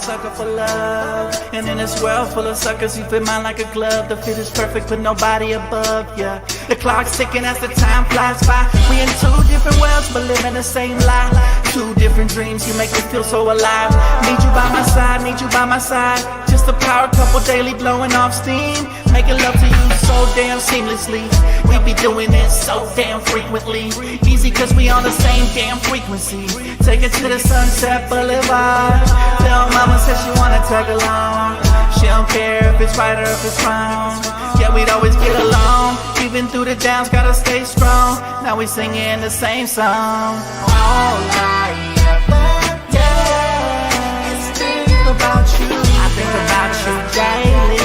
sucker for love. And in this world full of suckers, you fit mine like a glove. The fit is perfect, but nobody above, yeah. The clock's ticking as the time flies by. We in two different worlds, but living the same life. Two different dreams, you make me feel so alive. Need you by my side, need you by my side. Just a power couple daily blowing off steam. Making love to you so damn seamlessly. We be doing it so damn frequently. Easy cause we on the same damn frequency. Take it to the Sunset Boulevard. Tell mama said she wanna tag along. She don't care if it's right or if it's wrong. Yeah, we'd always get along. Even through the downs, gotta stay strong. Now we singing the same song. All I ever, yeah, is think about you. I think about you daily.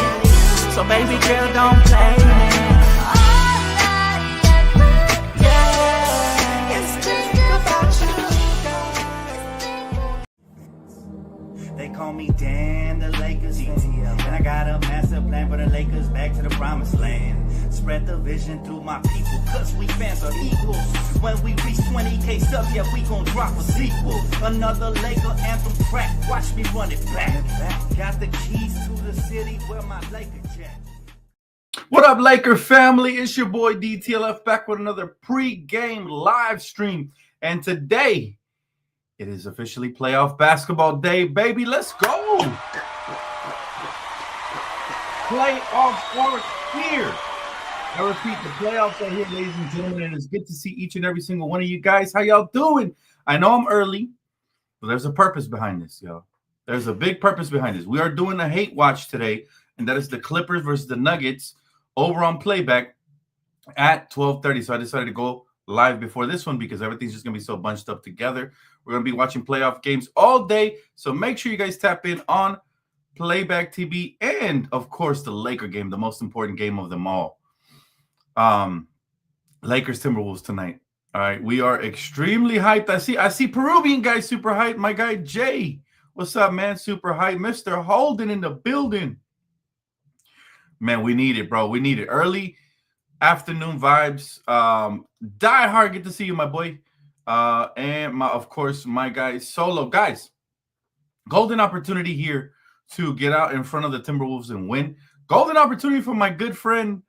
So baby girl, don't play me. They call me Dan, the Lakers fan. And I got a master plan for the Lakers back to the promised land. Spread the vision through my people, cause we fans are equal. When we reach 20K subs, yeah, we gon' drop a sequel. Another Laker anthem track, watch me run it back. Got the keys to the city where my Laker jack. What up, Laker family? It's your boy DTLF back with another pre-game live stream. And today, it is officially playoff basketball day, baby. Let's go. Playoffs are here. I repeat, the playoffs are here, ladies and gentlemen, and it's good to see each and every single one of you guys. How y'all doing? I know I'm early, but there's a purpose behind this, y'all. There's a big purpose behind this. We are doing a hate watch today, and that is the Clippers versus the Nuggets over on Playback at 12:30. So I decided to go live before this one because everything's just going to be so bunched up together. We're going to be watching playoff games all day, so make sure you guys tap in on Playback TV and, of course, the Laker game, the most important game of them all. Lakers Timberwolves tonight. All right, we are extremely hyped. I see Peruvian guy super hyped. My guy Jay, what's up, man? Super hyped. Mr. Holden in the building. Man, we need it, bro. We need it. Early afternoon vibes. Die hard. Get to see you, my boy. And of course, my guy Solo. Guys, golden opportunity here to get out in front of the Timberwolves and win. Golden opportunity for my good friend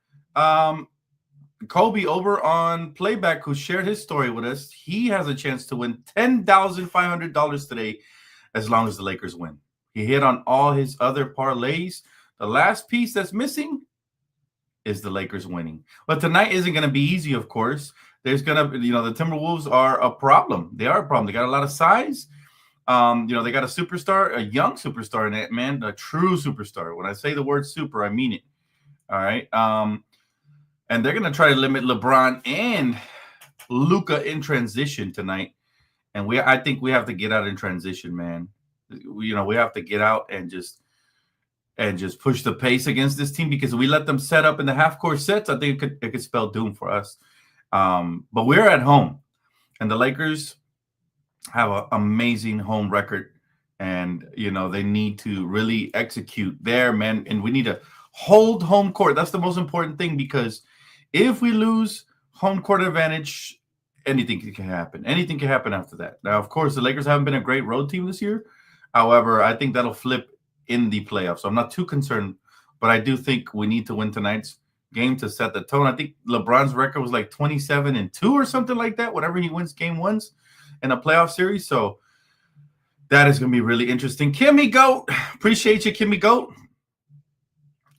Kobe over on Playback, who shared his story with us. He has a chance to win $10,500 today as long as the Lakers win. He hit on all his other parlays. The last piece that's missing is the Lakers winning. But tonight isn't going to be easy, of course. There's going to, the Timberwolves are a problem. They are a problem. They got a lot of size. They got a superstar, a young superstar in it, man, a true superstar. When I say the word super, I mean it. All right. And they're going to try to limit LeBron and Luka in transition tonight. And I think we have to get out in transition, man. We have to get out and just push the pace against this team, because if we let them set up in the half-court sets, I think it could spell doom for us. But we're at home, and the Lakers have an amazing home record, and they need to really execute there, man. And we need to hold home court. That's the most important thing, because if we lose home court advantage, anything can happen. Anything can happen after that. Now, of course, the Lakers haven't been a great road team this year. However, I think that'll flip in the playoffs. So I'm not too concerned, but I do think we need to win tonight's game to set the tone. I think LeBron's record was like 27-2 or something like that, whenever he wins game ones in a playoff series. So that is going to be really interesting. Kimmy Goat, appreciate you, Kimmy Goat.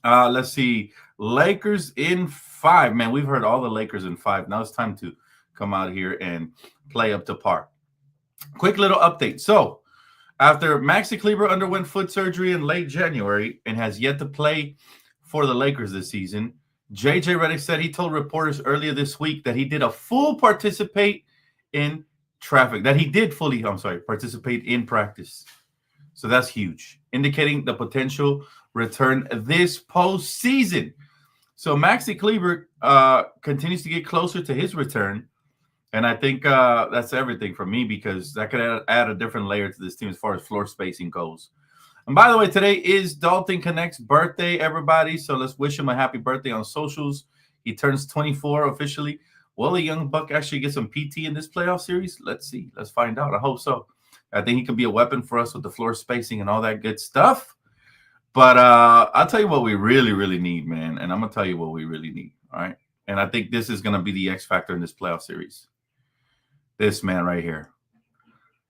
Let's see. Lakers in 5. Man, we've heard all the Lakers in 5. Now it's time to come out here and play up to par. Quick little update. So after Maxi Kleber underwent foot surgery in late January and has yet to play for the Lakers this season, JJ Redick said he told reporters earlier this week that he did participate in practice. So that's huge, indicating the potential return this postseason. So Maxi Kleber continues to get closer to his return. And I think that's everything for me, because that could add a different layer to this team as far as floor spacing goes. And by the way, today is Dalton Connect's birthday, everybody. So let's wish him a happy birthday on socials. He turns 24 officially. Will the young buck actually get some PT in this playoff series? Let's see. Let's find out. I hope so. I think he can be a weapon for us with the floor spacing and all that good stuff. But I'll tell you what we really, really need, man. And I'm going to tell you what we really need. All right. And I think this is going to be the X factor in this playoff series. This man right here.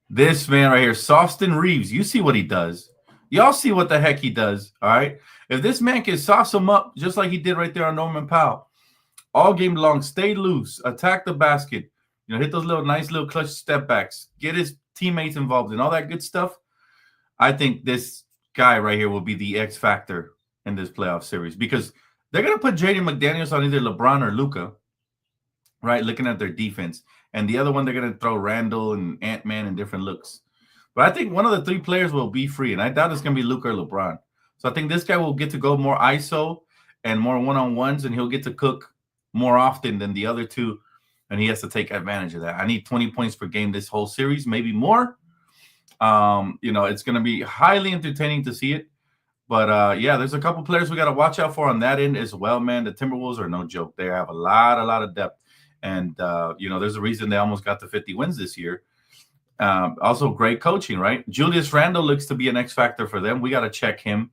This man right here, Softon Reeves. You see what he does. Y'all see what the heck he does. All right. If this man can sauce him up just like he did right there on Norman Powell, all game long, stay loose, attack the basket, hit those nice little clutch step backs, get his teammates involved and all that good stuff. I think this guy right here will be the X factor in this playoff series because they're going to put Jaden McDaniels on either LeBron or Luka, right, looking at their defense. And the other one, they're going to throw Randall and Ant-Man and different looks. But I think one of the three players will be free, and I doubt it's going to be Luka or LeBron. So I think this guy will get to go more ISO and more one-on-ones, and he'll get to cook more often than the other two, and he has to take advantage of that. I need 20 points per game this whole series, maybe more. It's going to be highly entertaining to see it. But, yeah, there's a couple players we got to watch out for on that end as well, man. The Timberwolves are no joke. They have a lot of depth. And, there's a reason they almost got to 50 wins this year. Also, great coaching, right? Julius Randle looks to be an X factor for them. We got to check him.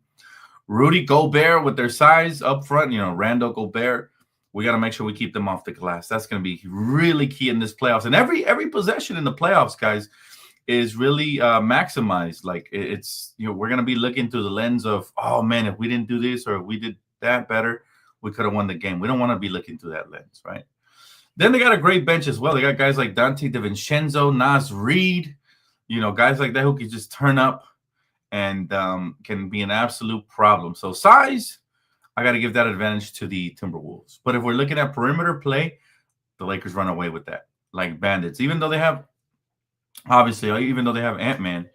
Rudy Gobert with their size up front, Randle, Gobert. We got to make sure we keep them off the glass. That's going to be really key in this playoffs. And every possession in the playoffs, guys, is really maximized. Like it's, we're going to be looking through the lens of, oh, man, if we didn't do this or if we did that better, we could have won the game. We don't want to be looking through that lens, right? Then they got a great bench as well. They got guys like Dante DiVincenzo, Nas Reed, guys like that who can just turn up and can be an absolute problem. So size, I got to give that advantage to the Timberwolves. But if we're looking at perimeter play, the Lakers run away with that like bandits, even though they have Ant-Man.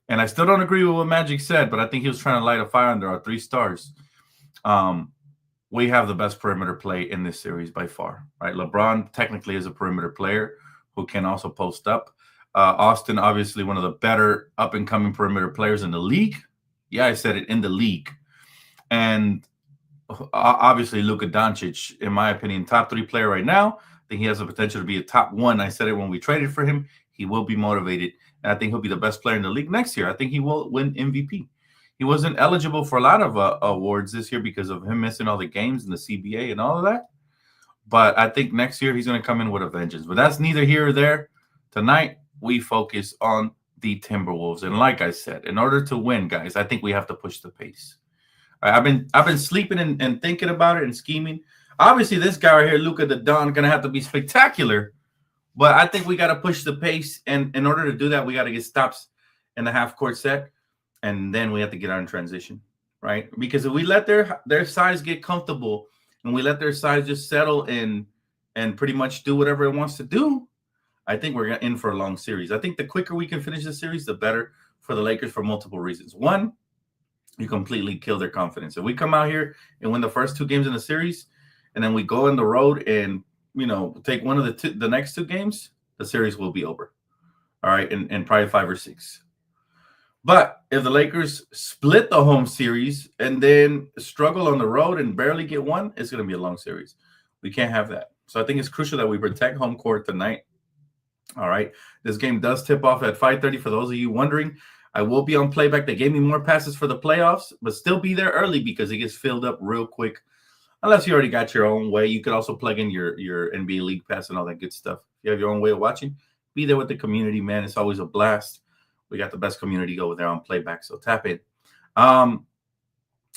And I still don't agree with what Magic said, but I think he was trying to light a fire under our 3 stars. We have the best perimeter play in this series by far, right? LeBron technically is a perimeter player who can also post up. Austin, obviously one of the better up-and-coming perimeter players in the league. Yeah, I said it, in the league. And obviously Luka Doncic, in my opinion, top 3 player right now. I think he has the potential to be a top 1. I said it when we traded for him. He will be motivated, and I think he'll be the best player in the league next year. I think he will win MVP. He wasn't eligible for a lot of awards this year because of him missing all the games in the CBA and all of that. But I think next year he's going to come in with a vengeance. But that's neither here or there. Tonight, we focus on the Timberwolves. And like I said, in order to win, guys, I think we have to push the pace. I've been sleeping and thinking about it and scheming. Obviously, this guy right here, Luka the Don, going to have to be spectacular. But I think we got to push the pace. And in order to do that, we got to get stops in the half-court set. And then we have to get out in transition, right? Because if we let their size get comfortable and we let their size just settle in and pretty much do whatever it wants to do, I think we're in for a long series. I think the quicker we can finish the series, the better for the Lakers for multiple reasons. One, you completely kill their confidence. If we come out here and win the first 2 games in the series, and then we go on the road and, take one of the next 2 games, the series will be over. All right, and probably 5 or 6. But if the Lakers split the home series and then struggle on the road and barely get one, it's going to be a long series. We can't have that. So I think it's crucial that we protect home court tonight. All right. This game does tip off at 5:30. For those of you wondering, I will be on playback. They gave me more passes for the playoffs, but still be there early because it gets filled up real quick. Unless you already got your own way. You could also plug in your NBA League Pass and all that good stuff. If you have your own way of watching, be there with the community, man. It's always a blast. We got the best community over there on playback, so tap in.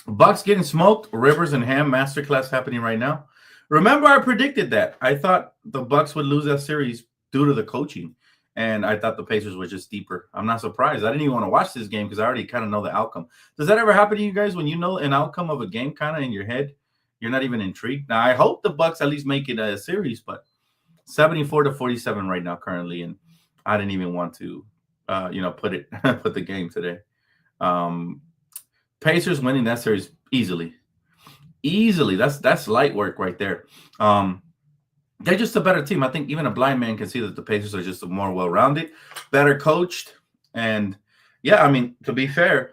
Bucks getting smoked. Rivers and Ham masterclass happening right now. Remember, I predicted that. I thought the Bucks would lose that series due to the coaching, and I thought the Pacers were just deeper. I'm not surprised. I didn't even want to watch this game because I already kind of know the outcome. Does that ever happen to you guys when you know an outcome of a game kind of in your head? You're not even intrigued. Now, I hope the Bucks at least make it a series, but 74-47 right now currently, and I didn't even want to put the game today. Pacers winning that series easily. That's light work right there. They're just a better team. I think even a blind man can see that the Pacers are just more well-rounded, better coached. And yeah, I mean, to be fair,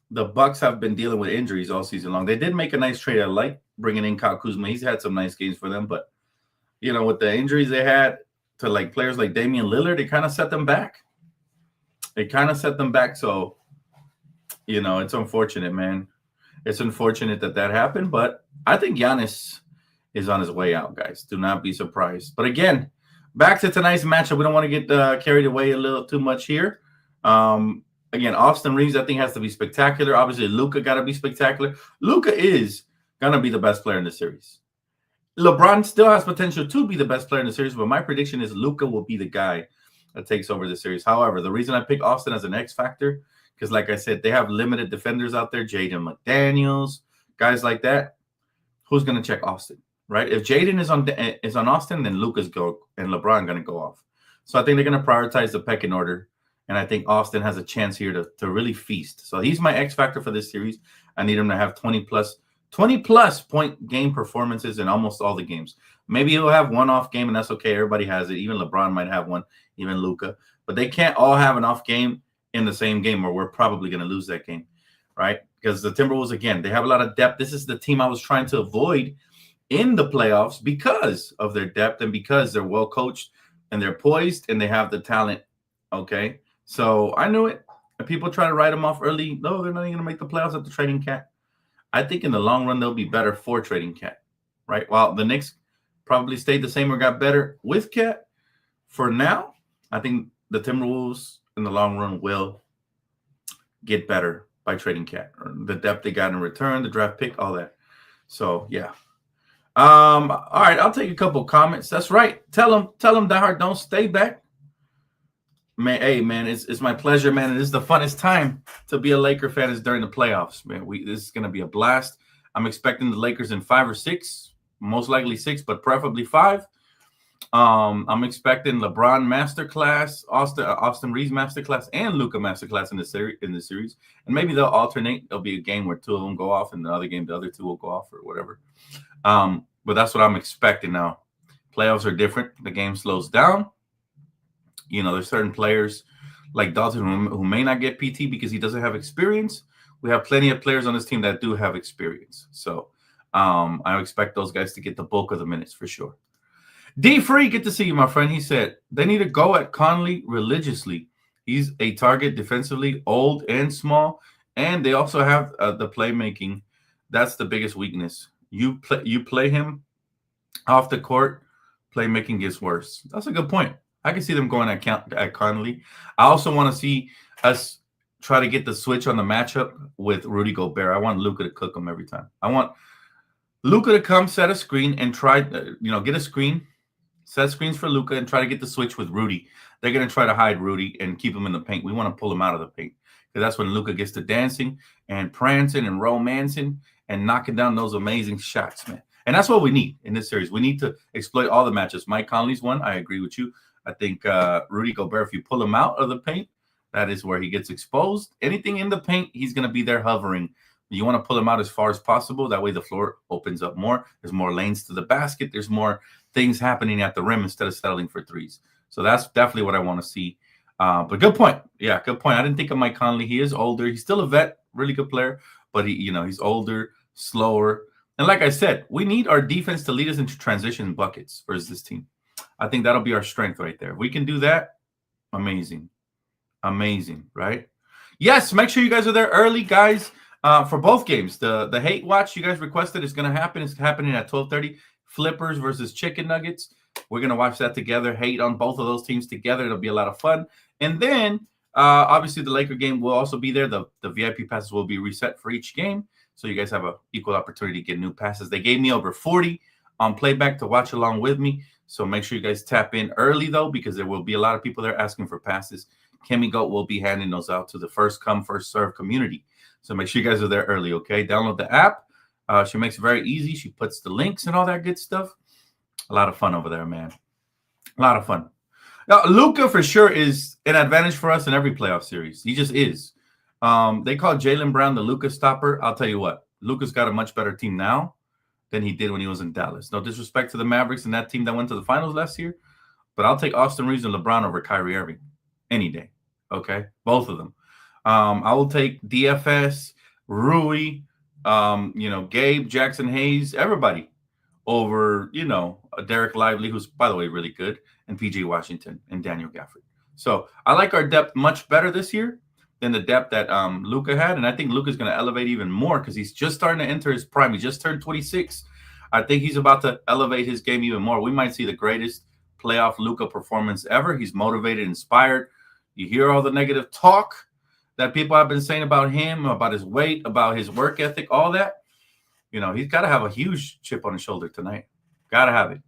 the Bucks have been dealing with injuries all season long. They did make a nice trade. I like bringing in Kyle Kuzma. He's had some nice games for them, but with the injuries they had to like players like Damian Lillard, it kind of set them back. it kind of set them back. So, it's unfortunate, man. It's unfortunate that that happened, but I think Giannis is on his way out, guys. Do not be surprised. But again, back to tonight's matchup. We don't want to get carried away a little too much here. Again, Austin Reeves, I think, has to be spectacular. Obviously, Luka got to be spectacular. Luka is going to be the best player in the series. LeBron still has potential to be the best player in the series, but my prediction is Luka will be the guy that takes over the series. However, the reason I pick Austin as an X factor, because like I said, they have limited defenders out there, Jaden McDaniels, guys like that. Who's going to check Austin, right? If Jaden is on Austin, then Luka's go and LeBron going to go off. So I think they're going to prioritize the pecking order, and I think Austin has a chance here to really feast. So he's my X factor for this series. I need him to have 20 plus point game performances in almost all the games. Maybe he'll have one off game, and that's okay. Everybody has it. Even LeBron might have one, even Luka. But they can't all have an off game in the same game, or we're probably going to lose that game, right? Because the Timberwolves, again, they have a lot of depth. This is the team I was trying to avoid in the playoffs because of their depth and because they're well coached and they're poised and they have the talent, okay? So I knew it. And people try to write them off early. No, they're not even going to make the playoffs at the trading cat. I think in the long run, they'll be better for trading cat, right? While the Knicks probably stayed the same or got better with cat, for now, I think the Timberwolves in the long run will get better by trading cat. The depth they got in return, the draft pick, all that. So, yeah. All right, I'll take a couple comments. That's right. Tell them, Die Hard, don't stay back. Man, hey, man, it's my pleasure, man. And this is the funnest time to be a Laker fan is during the playoffs, man. This is going to be a blast. I'm expecting the Lakers in 5 or 6, most likely 6, but preferably 5. I'm expecting LeBron masterclass, Austin Reeves masterclass, and Luka masterclass in the series. And maybe they'll alternate. There'll be a game where 2 of them go off, and the other game the other 2 will go off or whatever. But that's what I'm expecting now. Playoffs are different. The game slows down. There's certain players like Dalton who may not get PT because he doesn't have experience. We have plenty of players on this team that do have experience. So I expect those guys to get the bulk of the minutes for sure. D Free, good to see you, my friend. He said they need to go at Conley religiously. He's a target defensively, old and small, and they also have the playmaking. That's the biggest weakness. You play him off the court, playmaking gets worse. That's a good point. I can see them going at Conley. I also want to see us try to get the switch on the matchup with Rudy Gobert. I want Luka to cook him every time. I want Luka to come set a screen and try, get a screen, set screens for Luka and try to get the switch with Rudy. They're going to try to hide Rudy and keep him in the paint. We want to pull him out of the paint because that's when Luka gets to dancing and prancing and romancing and knocking down those amazing shots, man. And that's what we need in this series. We need to exploit all the matches. Mike Conley's one. I agree with you. I think Rudy Gobert, if you pull him out of the paint, that is where he gets exposed. Anything in the paint, he's going to be there hovering. You want to pull him out as far as possible. That way the floor opens up more. There's more lanes to the basket. There's more things happening at the rim instead of settling for threes. So that's definitely what I want to see. But good point. Yeah, good point. I didn't think of Mike Conley. He is older. He's still a vet, really good player. But he's older, slower. And like I said, we need our defense to lead us into transition buckets versus this team. I think that'll be our strength right there. If we can do that, amazing. Amazing, right? Yes, make sure you guys are there early, guys, for both games. The hate watch you guys requested is going to happen. It's happening at 12:30. Flippers versus Chicken Nuggets. We're going to watch that together. Hate on both of those teams together. It'll be a lot of fun. And then, obviously, the Laker game will also be there. The VIP passes will be reset for each game. So you guys have an equal opportunity to get new passes. They gave me over 40 on playback to watch along with me. So make sure you guys tap in early, though, because there will be a lot of people there asking for passes. Kimmy Goat will be handing those out to the first come, first serve community. So make sure you guys are there early, okay? Download the app. She makes it very easy. She puts the links and all that good stuff. A lot of fun over there, man. A lot of fun. Now, Luka for sure is an advantage for us in every playoff series. He just is. They call Jaylen Brown the Luka stopper. I'll tell you what. Luka's got a much better team now than he did when he was in Dallas. No disrespect to the Mavericks and that team that went to the finals last year, but I'll take Austin Reeves and LeBron over Kyrie Irving any day, okay? Both of them. I will take DFS, Rui, Gabe, Jackson Hayes, everybody over, Derek Lively, who's, by the way, really good, and PJ Washington and Daniel Gafford. So I like our depth much better this year than the depth that Luka had, and I think Luka's going to elevate even more because he's just starting to enter his prime. He just turned 26. I think he's about to elevate his game even more. We might see the greatest playoff Luka performance ever. He's motivated, inspired. You hear all the negative talk that people have been saying about him, about his weight, about his work ethic, all that. He's got to have a huge chip on his shoulder tonight. Got to have it.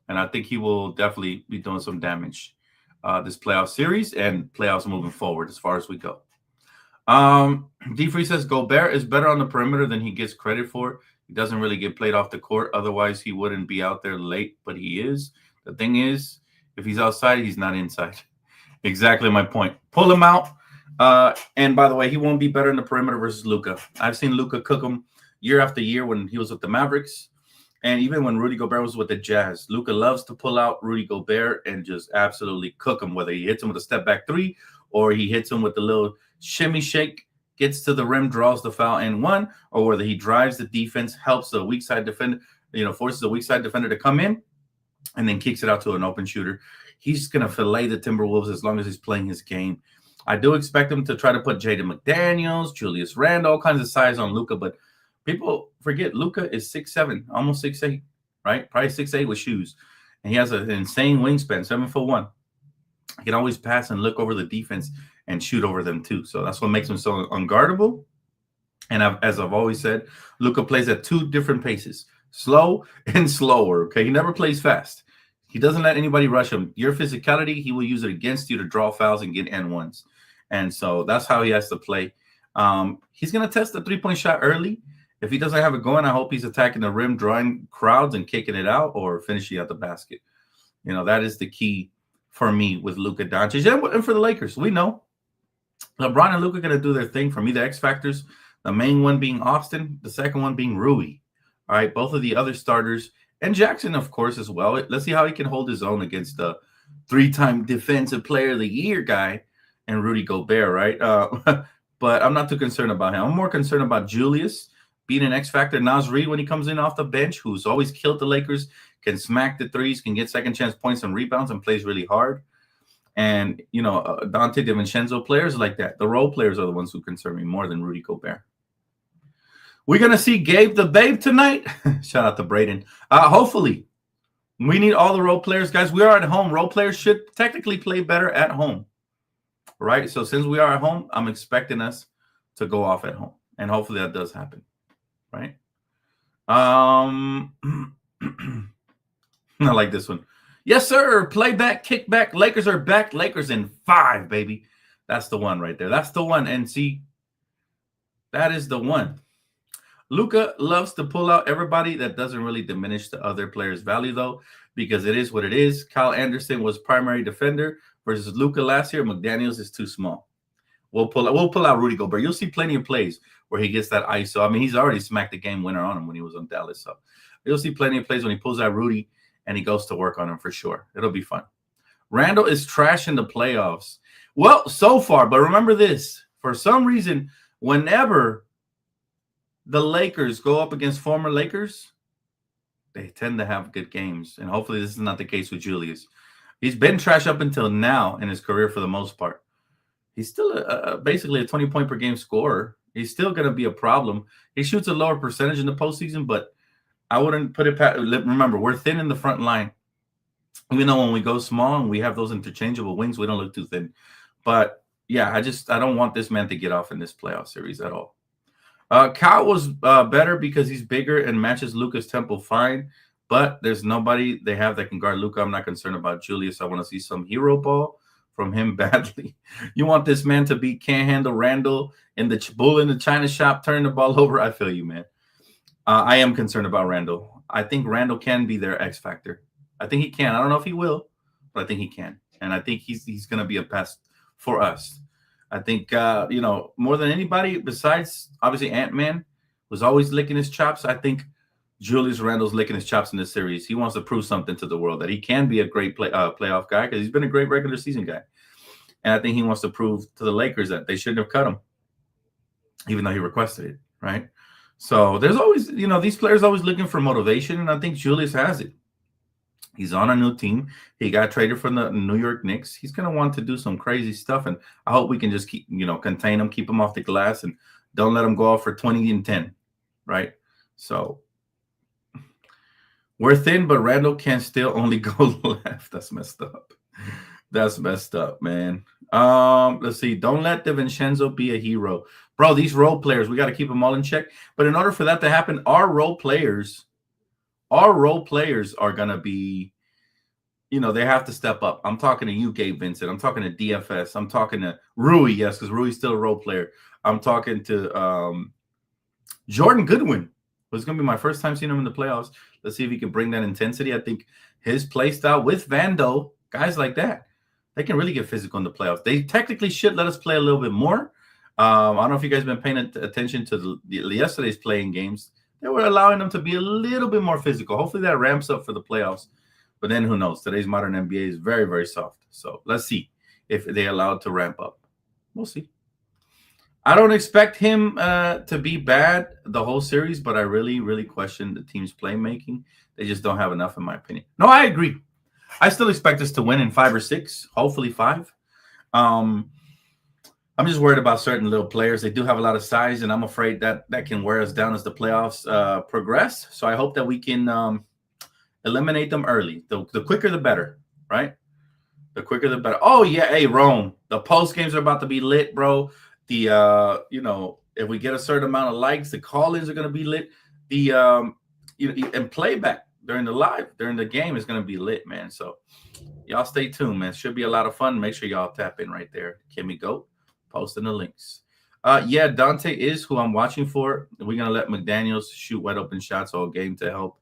And I think he will definitely be doing some damage this playoff series and playoffs moving forward as far as we go. D3 says Gobert is better on the perimeter than he gets credit for. He doesn't really get played off the court. Otherwise, he wouldn't be out there late, but he is. The thing is, if he's outside, he's not inside. Exactly my point. Pull him out. And by the way, he won't be better in the perimeter versus Luka. I've seen Luka cook him year after year when he was with the Mavericks. And even when Rudy Gobert was with the Jazz. Luka loves to pull out Rudy Gobert and just absolutely cook him, whether he hits him with a step back three or he hits him with the little shimmy shake, gets to the rim, draws the foul and one, or whether he drives the defense, helps the weak side defender, forces the weak side defender to come in and then kicks it out to an open shooter. He's going to fillet the Timberwolves as long as he's playing his game. I do expect him to try to put Jaden McDaniels, Julius Randle, all kinds of size on Luka, but people forget Luka is 6'7", almost 6'8", right? Probably 6'8" with shoes. And he has an insane wingspan, 7'1". He can always pass and look over the defense and shoot over them too. So that's what makes him so unguardable. And as I've always said, Luka plays at two different paces, slow and slower, okay? He never plays fast. He doesn't let anybody rush him. Your physicality, he will use it against you to draw fouls and get N1s. And so that's how he has to play. He's going to test the three-point shot early. If he doesn't have it going, I hope he's attacking the rim, drawing crowds and kicking it out or finishing at the basket. That is the key for me with Luka Doncic and for the Lakers. We know LeBron and Luka are going to do their thing. For me, the X factors, the main one being Austin, the second one being Rui. All right, both of the other starters and Jackson, of course, as well. Let's see how he can hold his own against the three-time Defensive Player of the Year guy and Rudy Gobert, right? But I'm not too concerned about him. I'm more concerned about Julius being an X factor. Naz Reid, when he comes in off the bench, who's always killed the Lakers, can smack the threes, can get second chance points and rebounds, and plays really hard. And, Dante DiVincenzo players like that. The role players are the ones who concern me more than Rudy Gobert. We're going to see Gabe the Babe tonight. Shout out to Braden. Hopefully. We need all the role players. Guys, we are at home. Role players should technically play better at home. Right? So since we are at home, I'm expecting us to go off at home. And hopefully that does happen. Right? I like this one. Yes, sir. Playback, kickback. Lakers are back. Lakers in 5, baby. That's the one right there. That's the one. And see, that is the one. Luka loves to pull out everybody. That doesn't really diminish the other player's value, though, because it is what it is. Kyle Anderson was primary defender versus Luka last year. McDaniels is too small. We'll pull out Rudy Gobert. You'll see plenty of plays where he gets that ISO. I mean, he's already smacked the game winner on him when he was on Dallas. So you'll see plenty of plays when he pulls out Rudy and he goes to work on him for sure. It'll be fun. Randall is trash in the playoffs. Well, so far, but remember this. For some reason, whenever the Lakers go up against former Lakers, they tend to have good games. And hopefully this is not the case with Julius. He's been trash up until now in his career for the most part. He's still basically a 20-point per game scorer. He's still going to be a problem. He shoots a lower percentage in the postseason, but I wouldn't put it past. Remember, we're thin in the front line. Even though when we go small and we have those interchangeable wings, we don't look too thin. But, yeah, I don't want this man to get off in this playoff series at all. Kyle was better because he's bigger and matches Luka's tempo fine, but there's nobody they have that can guard Luka. I'm not concerned about Julius. I want to see some hero ball from him badly. You want this man to be can't handle Randall in the bull in the China shop, turn the ball over. I feel you, man. I am concerned about Randall. I think Randall can be their X factor. I think he can. I don't know if he will, but I think he can. And I think he's going to be a pest for us. I think, more than anybody besides, obviously, Ant-Man was always licking his chops. I think Julius Randle's licking his chops in this series. He wants to prove something to the world, that he can be a great playoff guy because he's been a great regular season guy. And I think he wants to prove to the Lakers that they shouldn't have cut him, even though he requested it, right? So there's always, these players always looking for motivation, and I think Julius has it. He's on a new team. He got traded from the New York Knicks. He's gonna want to do some crazy stuff, and I hope we can just keep, contain him, keep him off the glass, and don't let him go off for 20 and 10, right? So we're thin, but Randall can still only go left. That's messed up. That's messed up, man. Let's see. Don't let DiVincenzo be a hero, bro. These role players, we got to keep them all in check. But in order for that to happen, our role players are gonna be, they have to step up. I'm talking to you, Gabe Vincent. I'm talking to DFS. I'm talking to Rui, yes, because Rui's still a role player. I'm talking to Jordan Goodwin. It's going to be my first time seeing him in the playoffs. Let's see if he can bring that intensity. I think his play style with Vando, guys like that, they can really get physical in the playoffs. They technically should let us play a little bit more. I don't know if you guys have been paying attention to yesterday's playing games. They were allowing them to be a little bit more physical. Hopefully that ramps up for the playoffs. But then who knows? Today's modern NBA is very, very soft. So let's see if they allow it to ramp up. We'll see. I don't expect him to be bad the whole series, but I really, really question the team's playmaking. They just don't have enough, in my opinion. No, I agree. I still expect us to win in 5 or 6, hopefully 5. I'm just worried about certain little players. They do have a lot of size, and I'm afraid that can wear us down as the playoffs progress. So I hope that we can eliminate them early. The quicker, the better, right? The quicker, the better. Oh, yeah. Hey, Rome, the post games are about to be lit, bro. The if we get a certain amount of likes, the call-ins are going to be lit. The and playback during the game is going to be lit, man. So y'all stay tuned, man. Should be a lot of fun. Make sure y'all tap in right there. Kimmy Goat posting the links. Yeah, Dante is who I'm watching for. We're gonna let McDaniels shoot wide open shots all game to help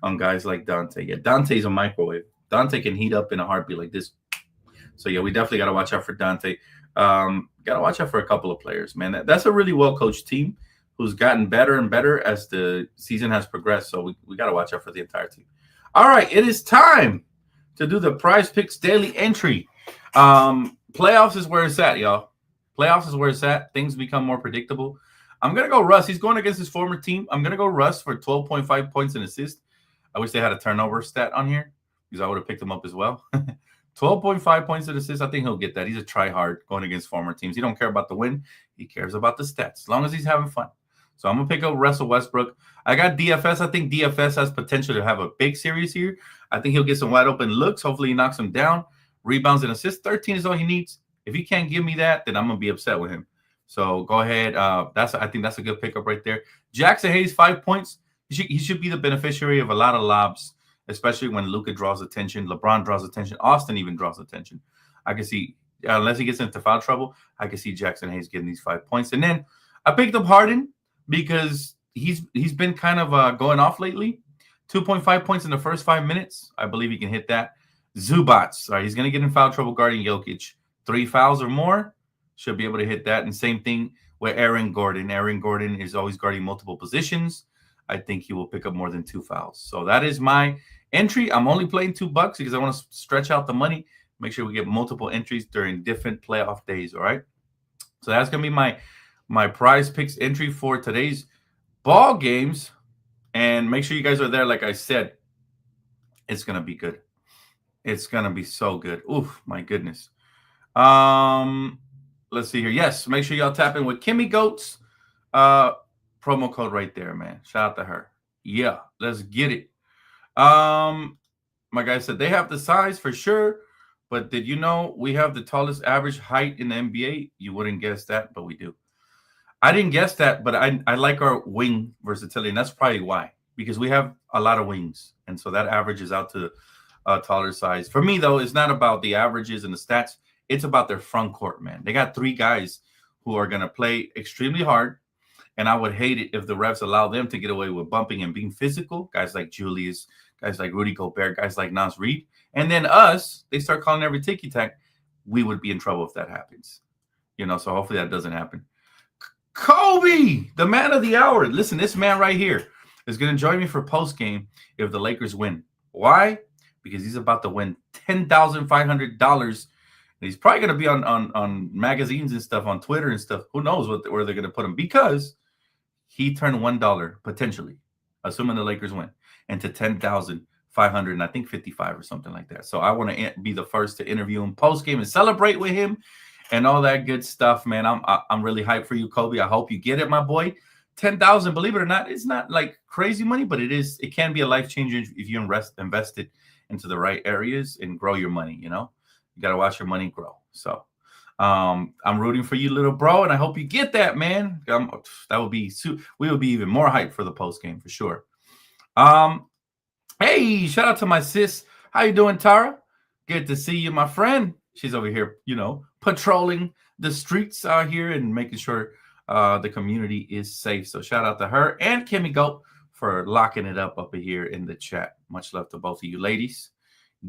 on guys like Dante. Yeah, Dante's a microwave. Dante can heat up in a heartbeat like this. So yeah, we definitely got to watch out for Dante. Got to watch out for a couple of players, man. That's a really well-coached team who's gotten better and better as the season has progressed. So we got to watch out for the entire team. All right, it is time to do the Prize Picks daily entry. Playoffs is where it's at, y'all. Playoffs is where it's at. Things become more predictable. I'm going to go Russ. He's going against his former team. I'm going to go Russ for 12.5 points and assist. I wish they had a turnover stat on here because I would have picked him up as well. 12.5 points and assists. I think he'll get that. He's a try-hard going against former teams. He don't care about the win. He cares about the stats as long as he's having fun. So I'm going to pick up Russell Westbrook. I got DFS. I think DFS has potential to have a big series here. I think he'll get some wide open looks. Hopefully he knocks him down. Rebounds and assists. 13 is all he needs. If he can't give me that, then I'm going to be upset with him. So go ahead. I think that's a good pickup right there. Jackson Hayes, 5 points. He should be the beneficiary of a lot of lobs, especially when Luka draws attention, LeBron draws attention, Austin even draws attention. I can see, unless he gets into foul trouble, I can see Jackson Hayes getting these 5 points. And then I picked up Harden because he's been kind of going off lately. 2.5 points in the first 5 minutes. I believe he can hit that. Zubats, all right, he's going to get in foul trouble guarding Jokic. 3 fouls or more, should be able to hit that. And same thing with Aaron Gordon. Aaron Gordon is always guarding multiple positions. I think he will pick up more than 2 fouls. So that is my entry. I'm only playing $2 because I want to stretch out the money. Make sure we get multiple entries during different playoff days. All right. So that's going to be my Prize Picks entry for today's ball games. And make sure you guys are there. Like I said, it's going to be good. It's going to be so good. Oof, my goodness. Let's see here. Yes, make sure y'all tap in with Kimmy Goats. Promo code right there, man. Shout out to her. Yeah, let's get it. My guy said they have the size for sure, but did you know we have the tallest average height in the NBA? You wouldn't guess that, but we do. I didn't guess that, but I like our wing versatility, and that's probably why, because we have a lot of wings, and so that averages out to a taller size. For me, though, it's not about the averages and the stats. It's about their front court, man. They got 3 guys who are going to play extremely hard. And I would hate it if the refs allow them to get away with bumping and being physical. Guys like Julius, guys like Rudy Gobert, guys like Nas Reed. And then us, they start calling every ticky-tack. We would be in trouble if that happens. So hopefully that doesn't happen. Kobe, the man of the hour. Listen, this man right here is going to join me for postgame if the Lakers win. Why? Because he's about to win $10,500. He's probably going to be on magazines and stuff, on Twitter and stuff. Who knows where they're going to put him, because he turned $1 potentially, assuming the Lakers win, into $10,500. 500 and I think 55 or something like that. So I want to be the first to interview him post game and celebrate with him and all that good stuff, man. I'm really hyped for you, Kobe. I hope you get it, my boy. 10,000, believe it or not, it's not like crazy money, but it can be a life changer if you invest it into the right areas and grow your money. You got to watch your money grow. So I'm rooting for you, little bro, and I hope you get that, man. That would be we will be even more hyped for the post game for sure. Hey, shout out to my sis. How you doing, Tara? Good to see you, my friend. She's over here, patrolling the streets out here and making sure the community is safe. So shout out to her and Kimmy Goat for locking it up here in the chat. Much love to both of you ladies.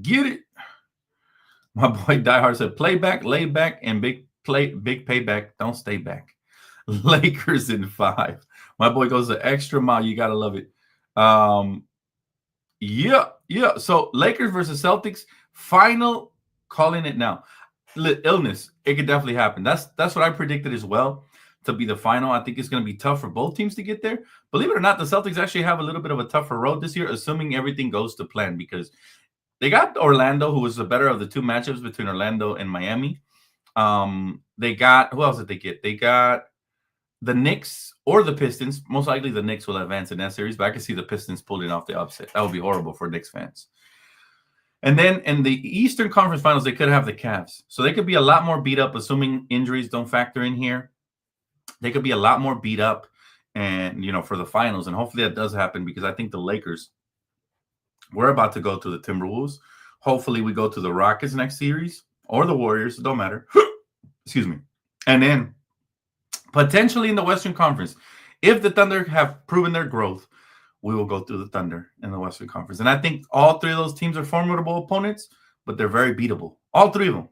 Get it. My boy Diehard said, playback, lay back, and big payback. Don't stay back. Lakers in 5. My boy goes the extra mile. You got to love it. Yeah. So Lakers versus Celtics, final, calling it now. Illness, it could definitely happen. That's what I predicted as well to be the final. I think it's going to be tough for both teams to get there. Believe it or not, the Celtics actually have a little bit of a tougher road this year, assuming everything goes to plan, because they got Orlando, who was the better of the two matchups between Orlando and Miami. They got, who else did they get? They got the Knicks or the Pistons. Most likely the Knicks will advance in that series, but I can see the Pistons pulling off the upset. That would be horrible for Knicks fans. And then in the Eastern Conference Finals, they could have the Cavs. So they could be a lot more beat up, assuming injuries don't factor in here. They could be a lot more beat up and, for the finals. And hopefully that does happen, because I think the Lakers, we're about to go to the Timberwolves. Hopefully we go to the Rockets next series or the Warriors. It don't matter. Excuse me. And then potentially in the Western Conference, if the Thunder have proven their growth, we will go through the Thunder in the Western Conference. And I think all three of those teams are formidable opponents, but they're very beatable. All three of them,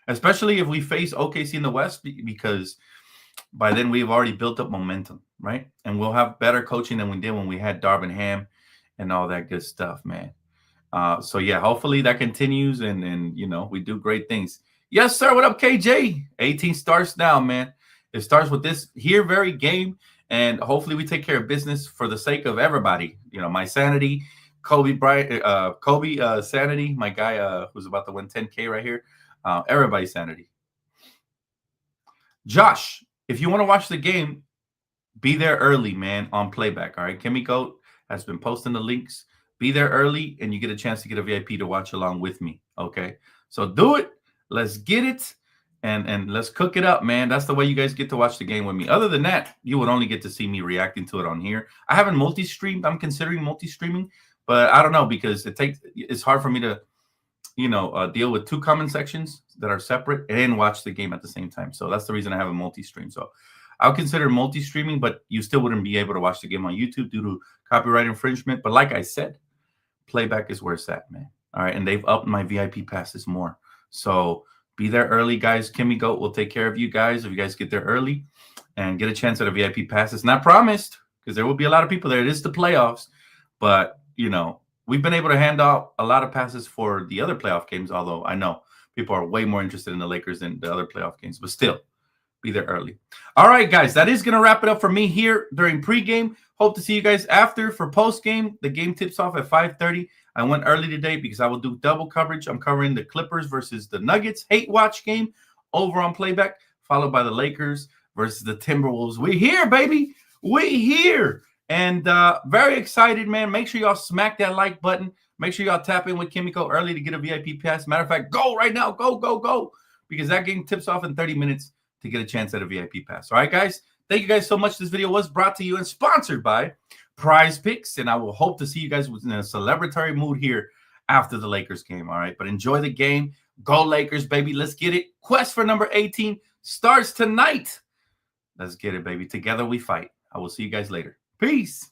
especially if we face OKC in the West, because by then we've already built up momentum, right? And we'll have better coaching than we did when we had Darvin Ham and all that good stuff, man. So, yeah, hopefully that continues and we do great things. Yes, sir. What up, KJ? 18 starts now, man. It starts with this here very game. And hopefully we take care of business for the sake of everybody. My sanity, Kobe sanity, my guy who's about to win 10K right here. Everybody's sanity. Josh, if you want to watch the game, be there early, man, on playback. All right. Kimmy Goat has been posting the links. Be there early and you get a chance to get a VIP to watch along with me. Okay. So do it. Let's get it. And let's cook it up, man. That's the way you guys get to watch the game with me. Other than that, you would only get to see me reacting to it on here. I haven't multi-streamed. I'm considering multi-streaming, but I don't know, because it's hard for me to, deal with two comment sections that are separate and watch the game at the same time. So that's the reason I have a multi-stream. So I'll consider multi-streaming, but you still wouldn't be able to watch the game on YouTube due to copyright infringement. But like I said, playback is where it's at, man. All right. And they've upped my VIP passes more. So be there early, guys. Kimmy Goat will take care of you guys if you guys get there early and get a chance at a VIP pass. It's not promised, because there will be a lot of people there. It is the playoffs. But, we've been able to hand out a lot of passes for the other playoff games, although I know people are way more interested in the Lakers than the other playoff games. But still, be there early. All right, guys. That is going to wrap it up for me here during pregame. Hope to see you guys after for postgame. The game tips off at 5:30. I went early today because I will do double coverage. I'm covering the Clippers versus the Nuggets hate watch game over on playback, followed by the Lakers versus the Timberwolves. We here, baby. We here. And very excited, man. Make sure y'all smack that like button. Make sure y'all tap in with Kimiko early to get a VIP pass. Matter of fact, go right now. Go. Because that game tips off in 30 minutes to get a chance at a VIP pass. All right, guys. Thank you guys so much. This video was brought to you and sponsored by Prize Picks, and I will hope to see you guys in a celebratory mood here after the Lakers game. All right, but enjoy the game. Go Lakers, baby. Let's get it. Quest for number 18 starts tonight. Let's get it, baby. Together we fight. I will see you guys later. Peace.